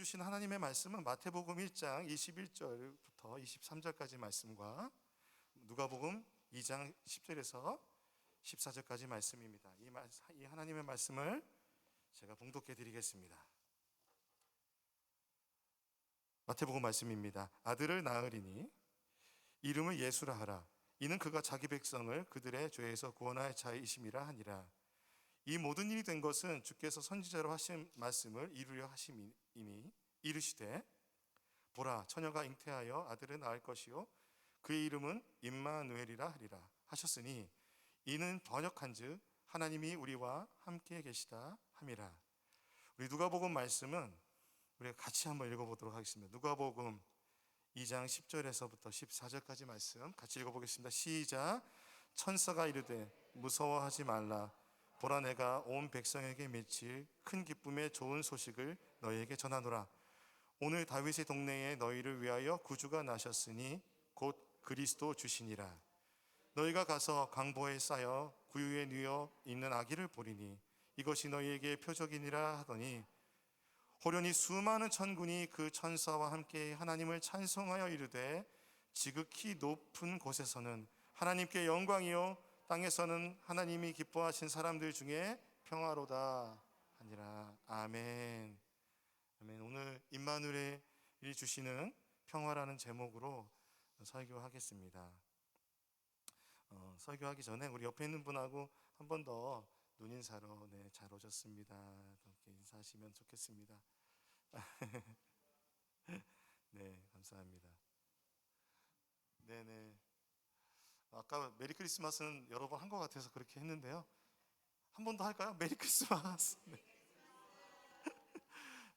주신 하나님의 말씀은 마태복음 1장 21절부터 23절까지 말씀과 누가복음 2장 10절에서 14절까지 말씀입니다. 이 하나님의 말씀을 제가 봉독해 드리겠습니다. 마태복음 말씀입니다. 아들을 낳으리니 이름을 예수라 하라. 이는 그가 자기 백성을 그들의 죄에서 구원할 자이심이라 하니라. 이 모든 일이 된 것은 주께서 선지자로 하신 말씀을 이루려 하심이니 이르시되 보라 처녀가 잉태하여 아들을 낳을 것이요 그의 이름은 임마누엘이라 하리라 하셨으니 이는 번역한즉 하나님이 우리와 함께 계시다 함이라. 우리 누가복음 말씀은 우리가 같이 한번 읽어보도록 하겠습니다. 누가복음 2장 10절에서부터 14절까지 말씀 같이 읽어보겠습니다. 시작. 천사가 이르되 무서워하지 말라. 보라 내가 온 백성에게 미칠 큰 기쁨의 좋은 소식을 너희에게 전하노라. 오늘 다윗의 동네에 너희를 위하여 구주가 나셨으니 곧 그리스도 주시니라. 너희가 가서 강보에 쌓여 구유에 누워 있는 아기를 보리니 이것이 너희에게 표적이니라 하더니 호련히 수많은 천군이 그 천사와 함께 하나님을 찬송하여 이르되 지극히 높은 곳에서는 하나님께 영광이요 땅에서는 하나님이 기뻐하신 사람들 중에 평화로다 하니라. 아멘. 아멘. 오늘 임마누엘이 주시는 평화라는 제목으로 설교하겠습니다. 설교하기 전에 우리 옆에 있는 분하고 한 번 더 눈인사로 잘 오셨습니다. 이렇게 인사하시면 좋겠습니다. 네, 감사합니다. 네네. 아까 메리 크리스마스는 여러 번 한 것 같아서 그렇게 했는데요. 한 번 더 할까요? 메리 크리스마스.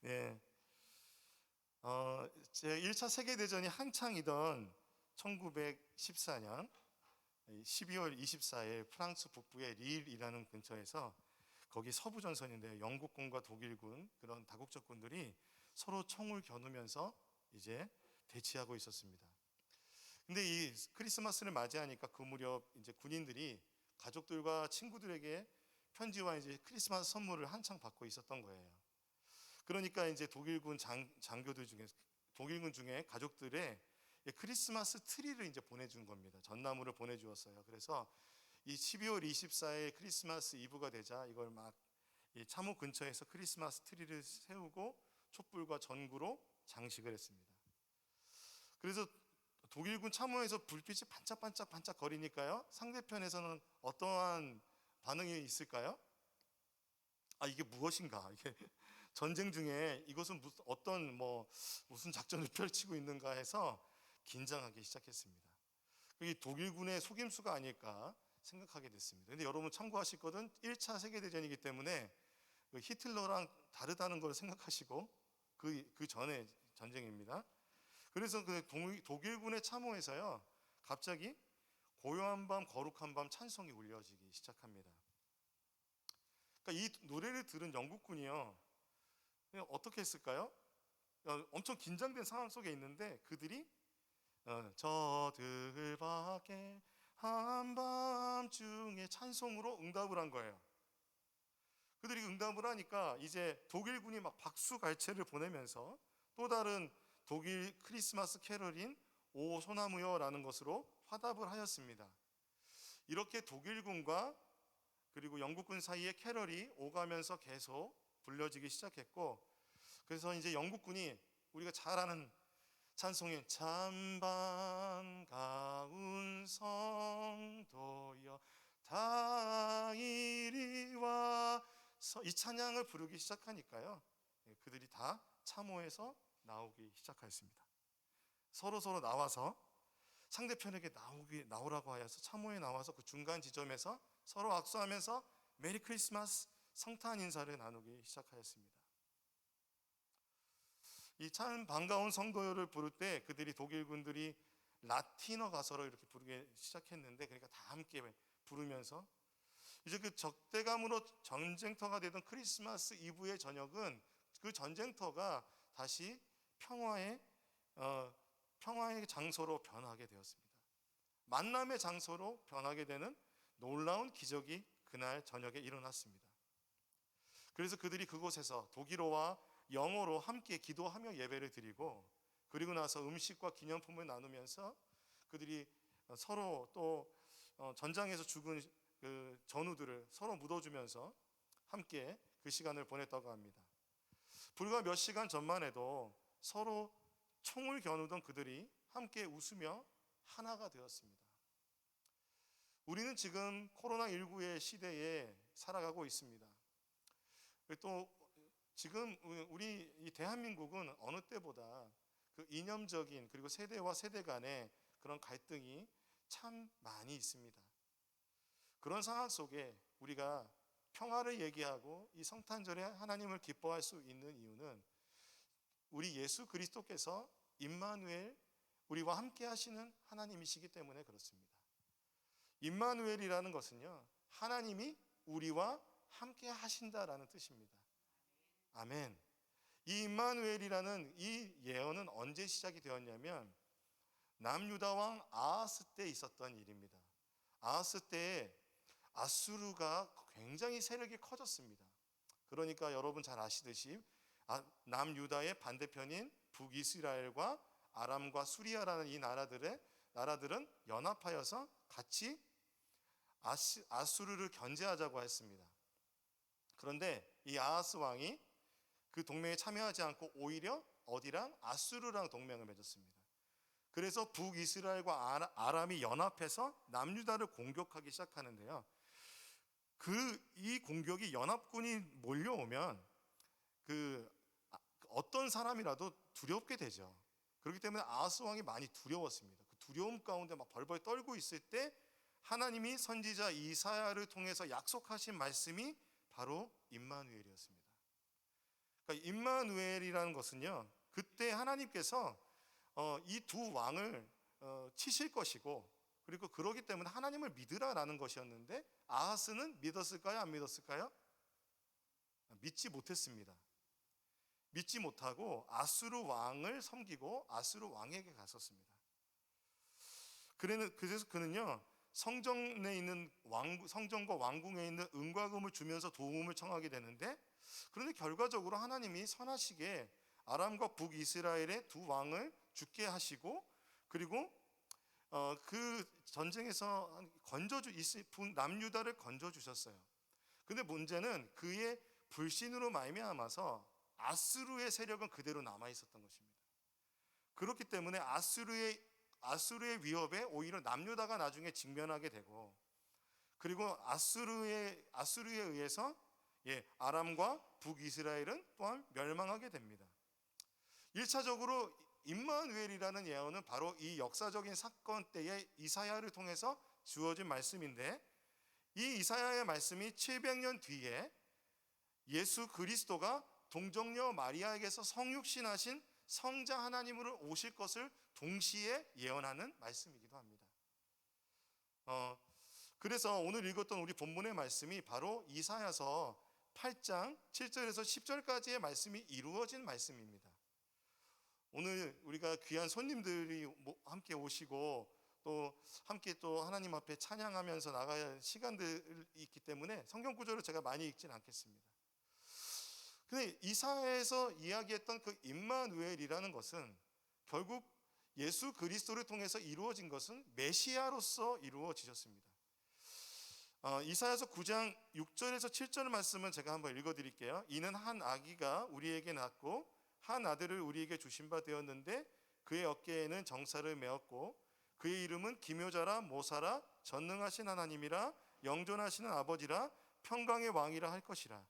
네. 제 1차 세계대전이 한창이던 1914년 12월 24일 프랑스 북부의 릴이라는 근처에서 거기 서부전선인데요. 영국군과 독일군 그런 다국적군들이 서로 총을 겨누면서 이제 대치하고 있었습니다. 근데 이 크리스마스를 맞이하니까 그 무렵 이제 군인들이 가족들과 친구들에게 편지와 이제 크리스마스 선물을 한창 받고 있었던 거예요. 그러니까 이제 독일군 독일군 중에 가족들의 크리스마스 트리를 이제 보내준 겁니다. 전나무를 보내주었어요. 그래서 이 12월 24일 크리스마스 이브가 되자 이걸 막 이 참호 근처에서 크리스마스 트리를 세우고 촛불과 전구로 장식을 했습니다. 그래서 독일군 참호에서 불빛이 반짝반짝 거리니까요. 상대편에서는 어떠한 반응이 있을까요? 이게 무엇인가? 이게 전쟁 중에 이것은 무슨 작전을 펼치고 있는가 해서 긴장하기 시작했습니다. 그게 독일군의 속임수가 아닐까 생각하게 됐습니다. 근데 여러분 참고하실 것은 1차 세계대전이기 때문에 히틀러랑 다르다는 걸 생각하시고 그 전에 전쟁입니다. 그래서 그 독일군의 참호에서요 갑자기 고요한 밤 거룩한 밤 찬송이 울려지기 시작합니다. 그러니까 이 노래를 들은 영국군이요 어떻게 했을까요? 엄청 긴장된 상황 속에 있는데 그들이 저들 밖에 한밤중에 찬송으로 응답을 한 거예요. 그들이 응답을 하니까 이제 독일군이 막 박수갈채를 보내면서 또 다른 독일 크리스마스 캐럴인 오 소나무여라는 것으로 화답을 하였습니다. 이렇게 독일군과 그리고 영국군 사이에 캐럴이 오가면서 계속 불려지기 시작했고, 그래서 이제 영국군이 우리가 잘 아는 찬송인 참 반가운 성도여 다 이리 와서 이 찬양을 부르기 시작하니까요 그들이 다 참호에서 나오기 시작하였습니다. 서로 나와서 상대편에게 나오라고 하여서 참호에 나와서 그 중간 지점에서 서로 악수하면서 메리 크리스마스 성탄 인사를 나누기 시작하였습니다. 이 참 반가운 성도여를 부를 때 그들이 독일군들이 라틴어 가사로 이렇게 부르기 시작했는데, 그러니까 다 함께 부르면서 이제 그 적대감으로 전쟁터가 되던 크리스마스 이브의 저녁은 그 전쟁터가 다시 평화의 장소로 변하게 되었습니다. 만남의 장소로 변하게 되는 놀라운 기적이 그날 저녁에 일어났습니다. 그래서 그들이 그곳에서 독일어와 영어로 함께 기도하며 예배를 드리고, 그리고 나서 음식과 기념품을 나누면서 그들이 서로 또 전장에서 죽은 그 전우들을 서로 묻어주면서 함께 그 시간을 보냈다고 합니다. 불과 몇 시간 전만 해도 서로 총을 겨누던 그들이 함께 웃으며 하나가 되었습니다. 우리는 지금 코로나19의 시대에 살아가고 있습니다. 또 지금 우리 이 대한민국은 어느 때보다 그 이념적인, 그리고 세대와 세대 간의 그런 갈등이 참 많이 있습니다. 그런 상황 속에 우리가 평화를 얘기하고 이 성탄절에 하나님을 기뻐할 수 있는 이유는 우리 예수 그리스도께서 임마누엘, 우리와 함께 하시는 하나님이시기 때문에 그렇습니다. 임마누엘이라는 것은요, 하나님이 우리와 함께 하신다라는 뜻입니다. 아멘. 이 임마누엘이라는 이 예언은 언제 시작이 되었냐면 남유다 왕 아하스 때 있었던 일입니다. 아하스 때에 아수르가 굉장히 세력이 커졌습니다. 그러니까 여러분 잘 아시듯이 남유다의 반대편인 북이스라엘과 아람과 수리아라는 이 나라들은 연합하여서 같이 아수르를 견제하자고 했습니다. 그런데 이 아하스 왕이 그 동맹에 참여하지 않고 오히려 어디랑 아수르랑 동맹을 맺었습니다. 그래서 북이스라엘과 아람이 연합해서 남유다를 공격하기 시작하는데요. 이 공격이 연합군이 몰려오면 어떤 사람이라도 두렵게 되죠. 그렇기 때문에 아하스 왕이 많이 두려웠습니다. 그 두려움 가운데 막 벌벌 떨고 있을 때 하나님이 선지자 이사야를 통해서 약속하신 말씀이 바로 임마누엘이었습니다. 그러니까 임마누엘이라는 것은요, 그때 하나님께서 이 두 왕을 치실 것이고, 그리고 그러기 때문에 하나님을 믿으라라는 것이었는데 아하스는 믿었을까요? 안 믿었을까요? 믿지 못했습니다. 믿지 못하고 아수르 왕을 섬기고 아수르 왕에게 갔었습니다. 그래서 그는요, 성전과 왕궁에 있는 은과 금을 주면서 도움을 청하게 되는데, 그런데 결과적으로 하나님이 선하시게 아람과 북이스라엘의 두 왕을 죽게 하시고, 그리고 그 전쟁에서 남유다를 건져 주셨어요. 근데 문제는 그의 불신으로 말미암아서 아수르의 세력은 그대로 남아 있었던 것입니다. 그렇기 때문에 아수르의 위협에 오히려 남유다가 나중에 직면하게 되고, 그리고 아수르에 의해서 아람과 북이스라엘은 또한 멸망하게 됩니다. 1차적으로 임마누엘이라는 예언은 바로 이 역사적인 사건 때에 이사야를 통해서 주어진 말씀인데, 이 이사야의 말씀이 700년 뒤에 예수 그리스도가 동정녀 마리아에게서 성육신하신 성자 하나님으로 오실 것을 동시에 예언하는 말씀이기도 합니다. 그래서 오늘 읽었던 우리 본문의 말씀이 바로 이사야서 8장 7절에서 10절까지의 말씀이 이루어진 말씀입니다. 오늘 우리가 귀한 손님들이 함께 오시고 또 함께 또 하나님 앞에 찬양하면서 나가야 할 시간들이 있기 때문에 성경 구절을 제가 많이 읽진 않겠습니다. 근데 이사야에서 이야기했던 그 임마누엘이라는 것은 결국 예수 그리스도를 통해서 이루어진 것은 메시아로서 이루어지셨습니다. 이사야서 9장 6절에서 7절 말씀은 제가 한번 읽어드릴게요. 이는 한 아기가 우리에게 낳고 한 아들을 우리에게 주신 바 되었는데 그의 어깨에는 정사를 메었고 그의 이름은 기묘자라 모사라 전능하신 하나님이라 영존하시는 아버지라 평강의 왕이라 할 것이라.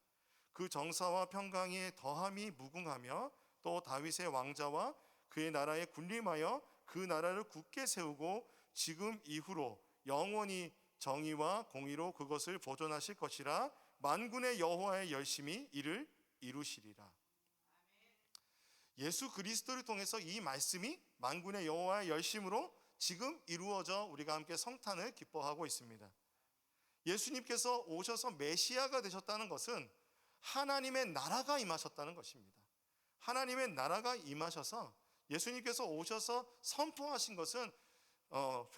그 정사와 평강의 더함이 무궁하며 또 다윗의 왕자와 그의 나라에 군림하여 그 나라를 굳게 세우고 지금 이후로 영원히 정의와 공의로 그것을 보존하실 것이라. 만군의 여호와의 열심히 이를 이루시리라. 예수 그리스도를 통해서 이 말씀이 만군의 여호와의 열심으로 지금 이루어져 우리가 함께 성탄을 기뻐하고 있습니다. 예수님께서 오셔서 메시아가 되셨다는 것은 하나님의 나라가 임하셨다는 것입니다. 하나님의 나라가 임하셔서 예수님께서 오셔서 선포하신 것은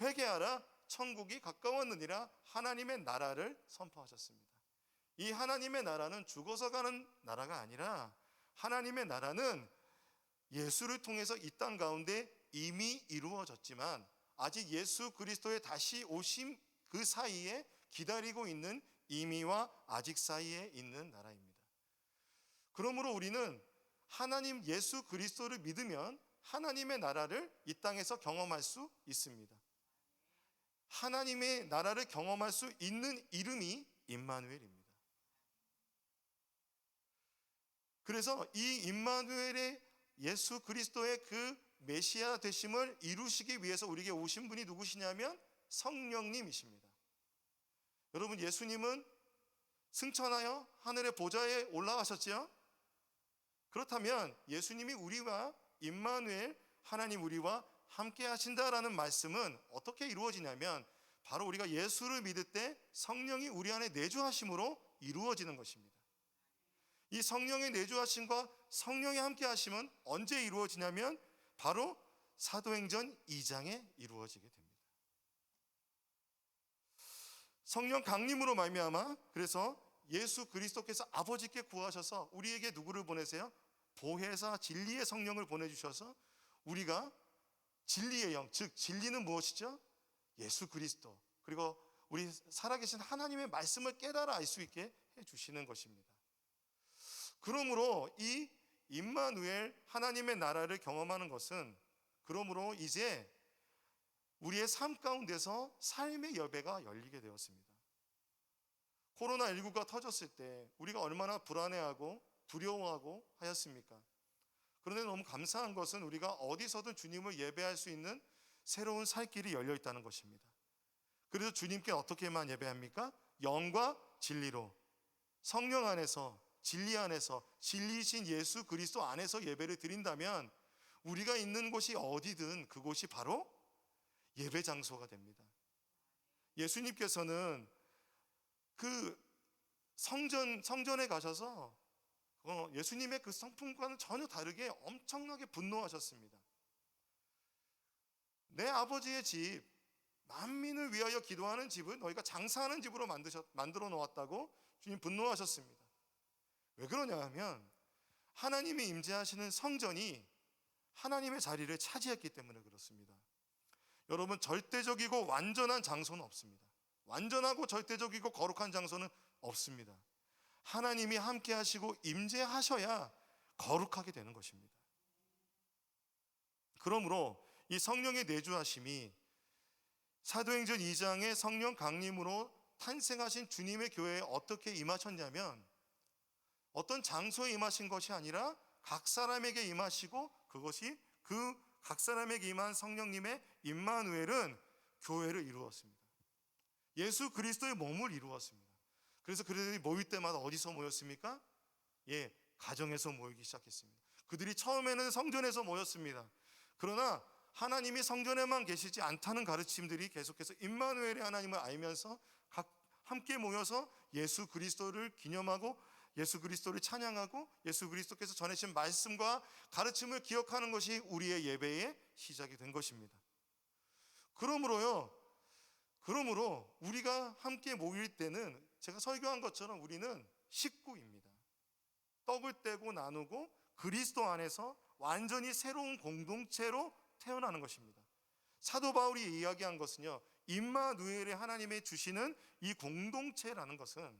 회개하라 천국이 가까웠느니라 하나님의 나라를 선포하셨습니다. 이 하나님의 나라는 죽어서 가는 나라가 아니라 하나님의 나라는 예수를 통해서 이 땅 가운데 이미 이루어졌지만 아직 예수 그리스도의 다시 오심 그 사이에 기다리고 있는 이미와 아직 사이에 있는 나라입니다. 그러므로 우리는 하나님 예수 그리스도를 믿으면 하나님의 나라를 이 땅에서 경험할 수 있습니다. 하나님의 나라를 경험할 수 있는 이름이 임마누엘입니다. 그래서 이 임마누엘의 예수 그리스도의 그 메시아 되심을 이루시기 위해서 우리에게 오신 분이 누구시냐면 성령님이십니다. 여러분, 예수님은 승천하여 하늘의 보좌에 올라가셨지요? 그렇다면 예수님이 우리와 임마누엘 하나님 우리와 함께 하신다라는 말씀은 어떻게 이루어지냐면 바로 우리가 예수를 믿을 때 성령이 우리 안에 내주하심으로 이루어지는 것입니다. 이 성령의 내주하심과 성령이 함께 하심은 언제 이루어지냐면 바로 사도행전 2장에 이루어지게 됩니다. 성령 강림으로 말미암아 그래서 예수 그리스도께서 아버지께 구하셔서 우리에게 누구를 보내세요? 보혜사 진리의 성령을 보내주셔서 우리가 진리의 영, 즉 진리는 무엇이죠? 예수 그리스도, 그리고 우리 살아계신 하나님의 말씀을 깨달아 알 수 있게 해주시는 것입니다. 그러므로 이 임마누엘 하나님의 나라를 경험하는 것은 그러므로 이제 우리의 삶 가운데서 삶의 여배가 열리게 되었습니다. 코로나19가 터졌을 때 우리가 얼마나 불안해하고 두려워하고 하였습니까? 그런데 너무 감사한 것은 우리가 어디서든 주님을 예배할 수 있는 새로운 살 길이 열려 있다는 것입니다. 그래서 주님께 어떻게만 예배합니까? 영과 진리로, 성령 안에서, 진리 안에서, 진리이신 예수 그리스도 안에서 예배를 드린다면 우리가 있는 곳이 어디든 그곳이 바로 예배 장소가 됩니다. 예수님께서는 그 성전에 가셔서 예수님의 그 성품과는 전혀 다르게 엄청나게 분노하셨습니다. 내 아버지의 집, 만민을 위하여 기도하는 집을 너희가 장사하는 집으로 만들어 놓았다고 주님 분노하셨습니다. 왜 그러냐 하면 하나님이 임재하시는 성전이 하나님의 자리를 차지했기 때문에 그렇습니다. 여러분, 절대적이고 완전한 장소는 없습니다. 완전하고 절대적이고 거룩한 장소는 없습니다. 하나님이 함께 하시고 임재하셔야 거룩하게 되는 것입니다. 그러므로 이 성령의 내주하심이 사도행전 2장의 성령 강림으로 탄생하신 주님의 교회에 어떻게 임하셨냐면 어떤 장소에 임하신 것이 아니라 각 사람에게 임하시고 그것이 그 각 사람에게 임한 성령님의 임마누엘은 교회를 이루었습니다. 예수 그리스도의 몸을 이루었습니다. 그래서 그들이 모일 때마다 어디서 모였습니까? 가정에서 모이기 시작했습니다. 그들이 처음에는 성전에서 모였습니다. 그러나 하나님이 성전에만 계시지 않다는 가르침들이 계속해서 임마누엘의 하나님을 알면서 함께 모여서 예수 그리스도를 기념하고 예수 그리스도를 찬양하고 예수 그리스도께서 전해주신 말씀과 가르침을 기억하는 것이 우리의 예배의 시작이 된 것입니다. 그러므로 우리가 함께 모일 때는 제가 설교한 것처럼 우리는 식구입니다. 떡을 떼고 나누고 그리스도 안에서 완전히 새로운 공동체로 태어나는 것입니다. 사도 바울이 이야기한 것은요, 임마누엘의 하나님의 주시는 이 공동체라는 것은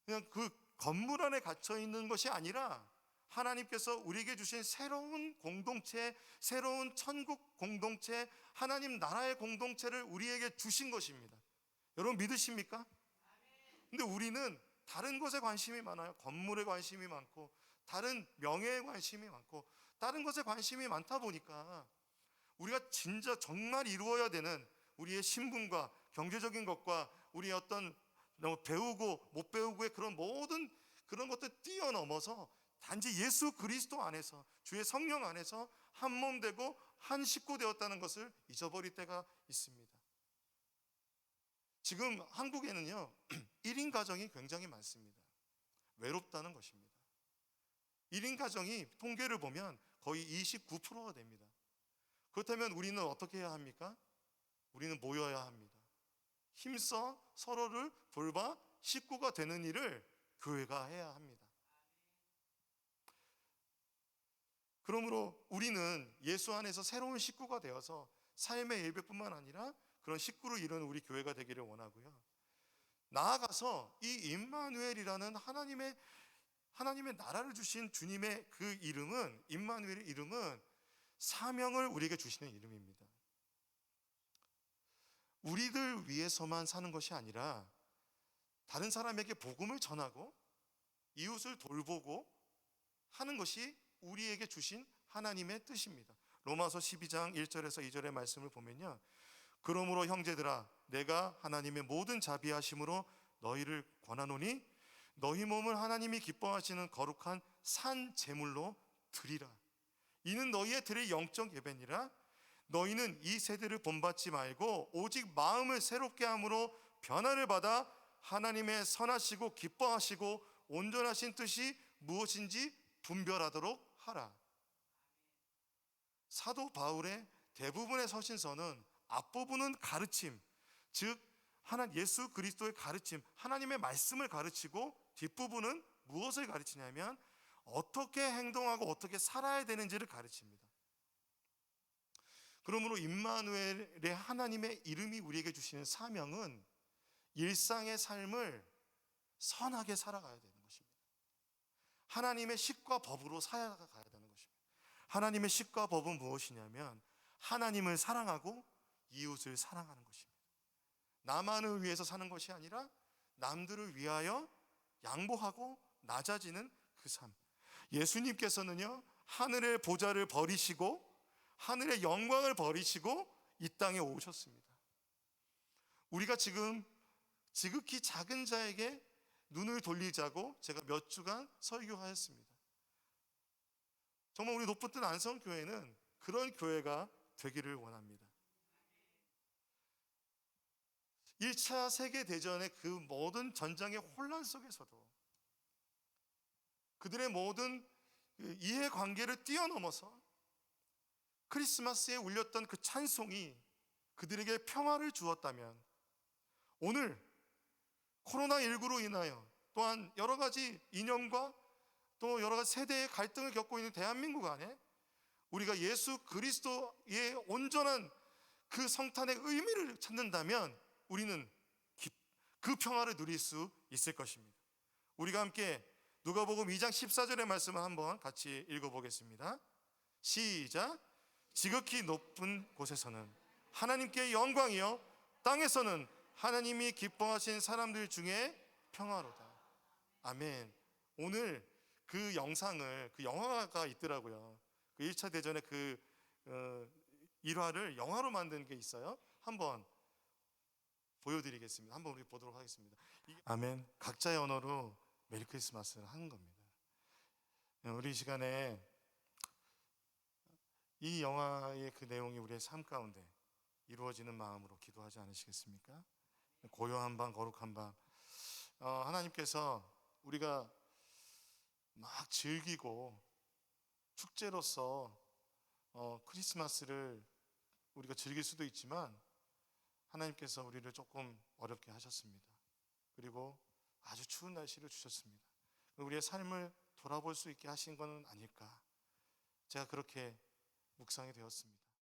그냥 그 건물 안에 갇혀 있는 것이 아니라 하나님께서 우리에게 주신 새로운 공동체, 새로운 천국 공동체, 하나님 나라의 공동체를 우리에게 주신 것입니다. 여러분 믿으십니까? 근데 우리는 다른 것에 관심이 많아요. 건물에 관심이 많고 다른 명예에 관심이 많고 다른 것에 관심이 많다 보니까 우리가 진짜 정말 이루어야 되는 우리의 신분과 경제적인 것과 우리의 어떤 배우고 못 배우고의 그런 모든 그런 것들 뛰어넘어서 단지 예수 그리스도 안에서 주의 성령 안에서 한 몸 되고 한 식구 되었다는 것을 잊어버릴 때가 있습니다. 지금 한국에는요 1인 가정이 굉장히 많습니다. 외롭다는 것입니다. 1인 가정이 통계를 보면 거의 29%가 됩니다. 그렇다면 우리는 어떻게 해야 합니까? 우리는 모여야 합니다. 힘써 서로를 돌봐 식구가 되는 일을 교회가 해야 합니다. 그러므로 우리는 예수 안에서 새로운 식구가 되어서 삶의 예배뿐만 아니라 그런 식구를 이루는 우리 교회가 되기를 원하고요. 나아가서 이 임마누엘이라는 하나님의 나라를 주신 주님의 그 이름은, 임마누엘의 이름은 사명을 우리에게 주시는 이름입니다. 우리들 위해서만 사는 것이 아니라 다른 사람에게 복음을 전하고 이웃을 돌보고 하는 것이 우리에게 주신 하나님의 뜻입니다. 로마서 12장 1절에서 2절의 말씀을 보면요, 그러므로 형제들아 내가 하나님의 모든 자비하심으로 너희를 권하노니 너희 몸을 하나님이 기뻐하시는 거룩한 산 제물로 드리라. 이는 너희의 드릴 영적 예배니라. 너희는 이 세대를 본받지 말고 오직 마음을 새롭게 함으로 변화를 받아 하나님의 선하시고 기뻐하시고 온전하신 뜻이 무엇인지 분별하도록 하라. 사도 바울의 대부분의 서신서는 앞부분은 가르침, 즉 예수 그리스도의 가르침, 하나님의 말씀을 가르치고 뒷부분은 무엇을 가르치냐면 어떻게 행동하고 어떻게 살아야 되는지를 가르칩니다. 그러므로 임마누엘의 하나님의 이름이 우리에게 주시는 사명은 일상의 삶을 선하게 살아가야 되는 것입니다. 하나님의 식과 법으로 살아가야 되는 것입니다. 하나님의 식과 법은 무엇이냐면 하나님을 사랑하고 이웃을 사랑하는 것입니다. 나만을 위해서 사는 것이 아니라 남들을 위하여 양보하고 낮아지는 그 삶. 예수님께서는요, 하늘의 보좌를 버리시고 하늘의 영광을 버리시고 이 땅에 오셨습니다. 우리가 지금 지극히 작은 자에게 눈을 돌리자고 제가 몇 주간 설교하였습니다. 정말 우리 높은 뜻 안성교회는 그런 교회가 되기를 원합니다. 1차 세계대전의 그 모든 전장의 혼란 속에서도 그들의 모든 이해관계를 뛰어넘어서 크리스마스에 울렸던 그 찬송이 그들에게 평화를 주었다면 오늘 코로나19로 인하여 또한 여러 가지 이념과 또 여러 가지 세대의 갈등을 겪고 있는 대한민국 안에 우리가 예수 그리스도의 온전한 그 성탄의 의미를 찾는다면 우리는 그 평화를 누릴 수 있을 것입니다. 우리가 함께 누가복음 2장 14절의 말씀을 한번 같이 읽어보겠습니다. 시작. 지극히 높은 곳에서는 하나님께 영광이요 땅에서는 하나님이 기뻐하신 사람들 중에 평화로다. 아멘. 오늘 그 영상을, 그 영화가 있더라고요. 그 1차 대전의 그 일화를 영화로 만든 게 있어요. 한번 보여드리겠습니다. 한번 우리 보도록 하겠습니다. 아멘. 각자의 언어로 메리 크리스마스를 하는 겁니다. 우리 이 시간에 이 영화의 그 내용이 우리의 삶 가운데 이루어지는 마음으로 기도하지 않으시겠습니까? 고요한 밤, 거룩한 밤, 하나님께서 우리가 막 즐기고 축제로서 크리스마스를 우리가 즐길 수도 있지만 하나님께서 우리를 조금 어렵게 하셨습니다. 그리고 아주 추운 날씨를 주셨습니다. 우리의 삶을 돌아볼 수 있게 하신 것은 아닐까, 제가 그렇게 묵상이 되었습니다.